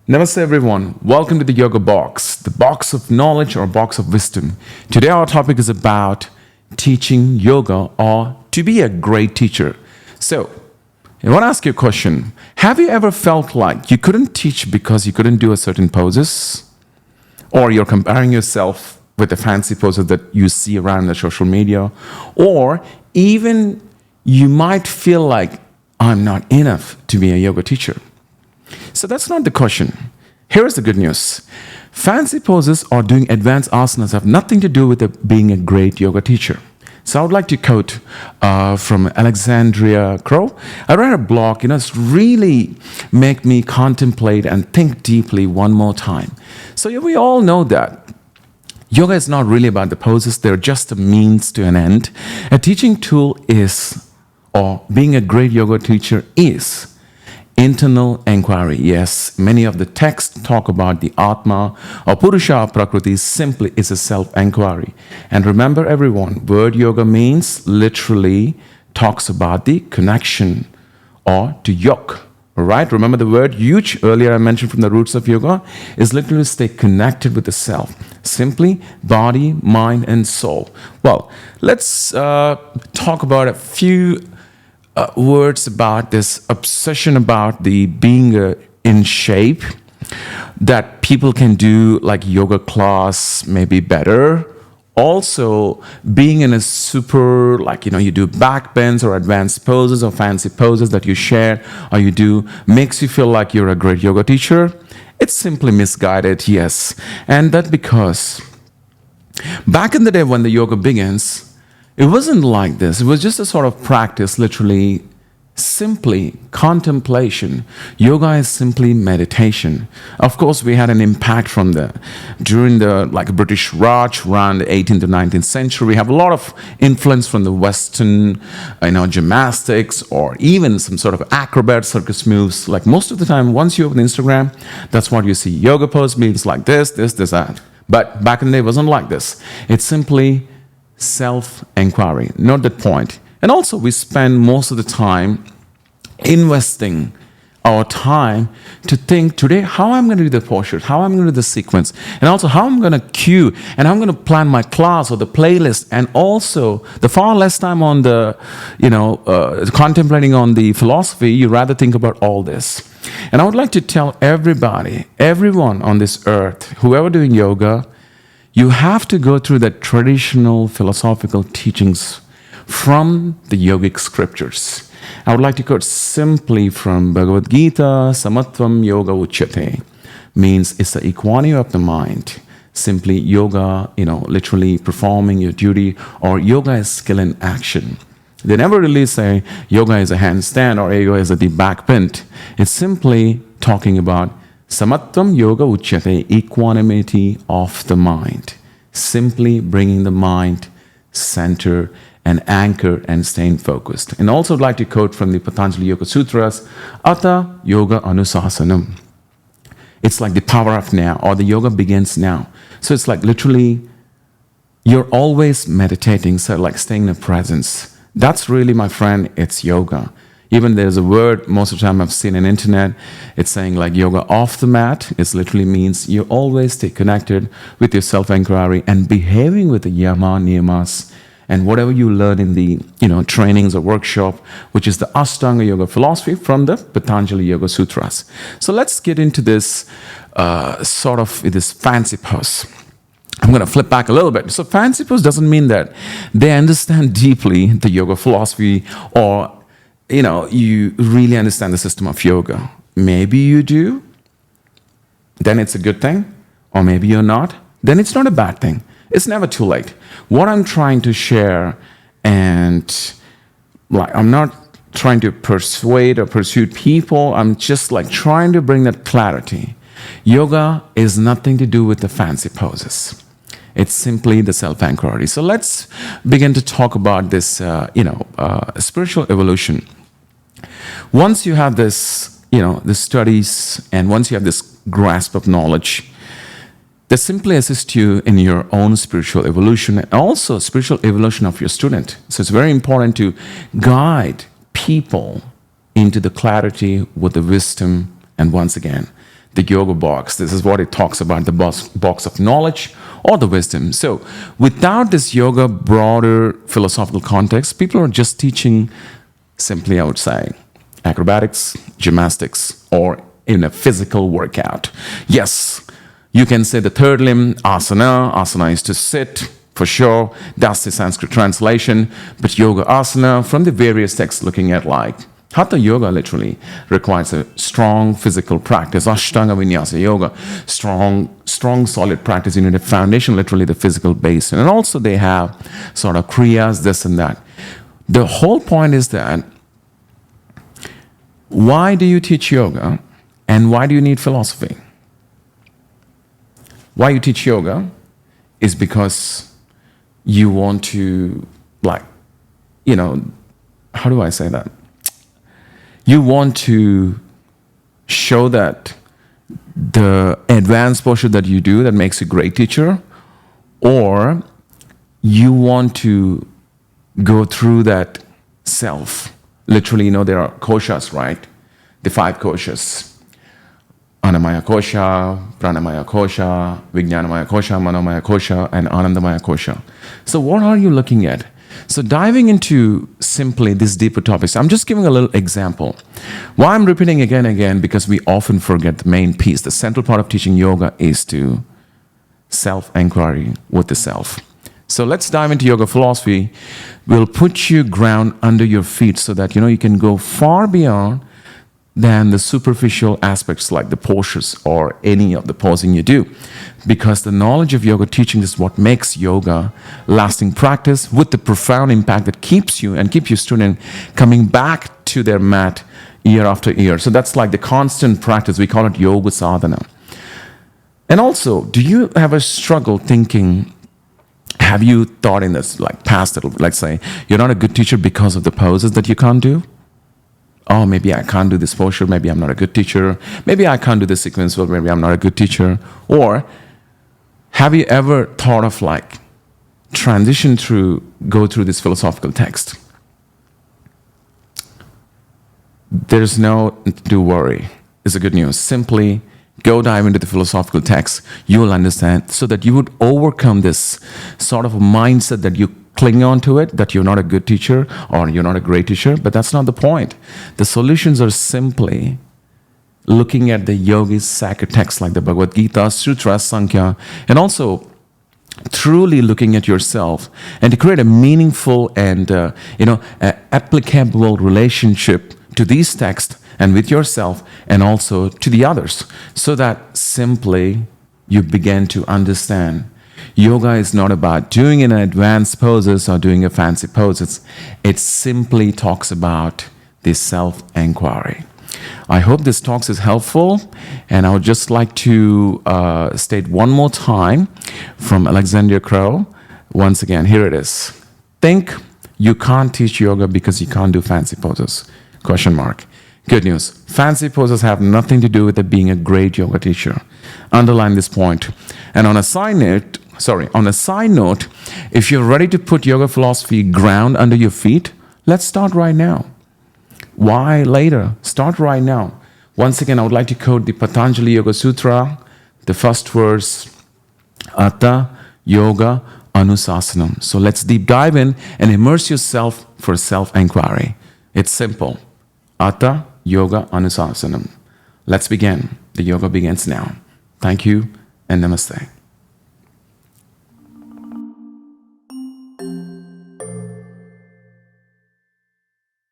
Namaste everyone. Welcome to the Yoga Box, the box of knowledge or box of wisdom. Today our topic is about teaching yoga or to be a great teacher. So, I want to ask you a question. Have you ever felt like you couldn't teach because you couldn't do a certain poses? Or you're comparing yourself with the fancy poses that you see around the social media? Or even you might feel like I'm not enough to be a yoga teacher. So that's not the question. Here is the good news. Fancy poses or doing advanced asanas have nothing to do with being a great yoga teacher. So I would like to quote from Alexandria Crow. I read a blog, it's really make me contemplate and think deeply one more time. So we all know that yoga is not really about the poses. They're just a means to an end. A teaching tool is, or being a great yoga teacher is, internal enquiry. Yes, many of the texts talk about the atma or purusha prakriti simply is a self-enquiry. And remember everyone, word yoga means literally talks about the connection or to yoke. Alright, remember the word yuj earlier I mentioned from the roots of yoga is literally stay connected with the self. Simply body, mind and soul. Well, let's talk about a few words about this obsession about the being in shape that people can do like yoga class maybe better. Also being in a super you do back bends or advanced poses or fancy poses that you share or you do makes you feel like you're a great yoga teacher. It's simply misguided, yes. And that because back in the day when the yoga begins, it wasn't like this. It was just a sort of practice, literally, simply contemplation. Yoga is simply meditation. Of course, we had an impact from during the British Raj around the 18th to 19th century. We have a lot of influence from the Western, gymnastics or even some sort of acrobat circus moves. Like most of the time, once you open Instagram, that's what you see. Yoga pose means like this, that. But back in the day, it wasn't like this. It's simply self-enquiry, not that point. And also we spend most of the time investing our time to think today how I'm going to do the posture, how I'm going to do the sequence, and also how I'm going to cue, and how I'm going to plan my class or the playlist, and also the far less time on the, contemplating on the philosophy. You rather think about all this. And I would like to tell everybody, everyone on this earth, whoever doing yoga, you have to go through the traditional philosophical teachings from the yogic scriptures. I would like to quote simply from Bhagavad Gita, Samatvam Yoga Uchyate, means it's the equanimity of the mind. Simply yoga, literally performing your duty, or yoga is skill in action. They never really say yoga is a handstand or yoga is a deep back bend. It's simply talking about Samatvam Yoga Uchyate, equanimity of the mind. Simply bringing the mind center and anchor and staying focused. And also I'd like to quote from the Patanjali Yoga Sutras, atha yoga anausasanam. It's like the power of now, or the yoga begins now. So it's like literally you're always meditating, so like staying in the presence. That's really, my friend, it's yoga. Even there's a word most of the time I've seen on the internet, it's saying like yoga off the mat. It literally means you always stay connected with your self-enquiry and behaving with the yama, niyamas, and whatever you learn in the trainings or workshop, which is the Ashtanga Yoga philosophy from the Patanjali Yoga Sutras. So let's get into this this fancy pose. I'm going to flip back a little bit. So fancy pose doesn't mean that they understand deeply the yoga philosophy or you really understand the system of yoga. Maybe you do, then it's a good thing. Or maybe you're not, then it's not a bad thing. It's never too late. What I'm trying to share, and I'm not trying to persuade or pursue people, I'm just trying to bring that clarity. Yoga is nothing to do with the fancy poses. It's simply the self-enquiry. So let's begin to talk about this, spiritual evolution. Once you have this, the studies, and once you have this grasp of knowledge, they simply assist you in your own spiritual evolution and also spiritual evolution of your student. So it's very important to guide people into the clarity with the wisdom. And once again, the yoga box. This is what it talks about, the box of knowledge or the wisdom. So without this yoga broader philosophical context, people are just teaching simply, I would say, acrobatics, gymnastics, or in a physical workout. Yes, you can say the third limb, asana. Asana is to sit, for sure. That's the Sanskrit translation. But yoga asana, from the various texts looking at like Hatha yoga literally requires a strong physical practice. Ashtanga vinyasa yoga, strong solid practice. You need a foundation, literally the physical base. And also they have sort of kriyas, this and that. The whole point is that why do you teach yoga and why do you need philosophy? Why you teach yoga is because you want to, like, you know, how do I say that? You want to show that the advanced posture that you do that makes you a great teacher, or you want to go through that self. Literally, you know, there are koshas, right? The 5 koshas. Annamaya kosha, pranamaya kosha, vijnanamaya kosha, manomaya kosha, and anandamaya kosha. So what are you looking at? So diving into simply these deeper topics, I'm just giving a little example. Why I'm repeating again and again, because we often forget the main piece. The central part of teaching yoga is to self-enquiry with the self. So let's dive into yoga philosophy. We'll put you ground under your feet so that, you know, you can go far beyond than the superficial aspects like the postures or any of the posing you do. Because the knowledge of yoga teaching is what makes yoga lasting practice with the profound impact that keeps you and keep your student coming back to their mat year after year. So that's like the constant practice. We call it yoga sadhana. And also, do you ever struggle thinking, have you thought in this like past that, let's say, you're not a good teacher because of the poses that you can't do? Oh, maybe I can't do this posture, maybe I'm not a good teacher, maybe I can't do this sequence well, maybe I'm not a good teacher. Or have you ever thought of like go through this philosophical text? There's no to worry. It's a good news. Simply go dive into the philosophical text. You will understand, so that you would overcome this sort of a mindset that you cling on to it, that you're not a good teacher or you're not a great teacher. But that's not the point. The solutions are simply looking at the yogi's sacred texts like the Bhagavad Gita, Sutras, Sankhya, and also truly looking at yourself and to create a meaningful and applicable relationship to these texts and with yourself and also to the others, so that simply you begin to understand yoga is not about doing an advanced poses or doing a fancy poses. It simply talks about this self-enquiry. I hope this talk is helpful, and I would just like to state one more time from Alexander Crow. Once again, here it is. Think you can't teach yoga because you can't do fancy poses? Question mark. Good news. Fancy poses have nothing to do with it being a great yoga teacher. Underline this point. And on a side note, if you're ready to put yoga philosophy ground under your feet, let's start right now. Why later? Start right now. Once again, I would like to quote the Patanjali Yoga Sutra, the first verse, atha, yoga, anausasanam. So let's deep dive in and immerse yourself for self-enquiry. It's simple. Atha, yoga, anausasanam. Let's begin. The yoga begins now. Thank you and namaste.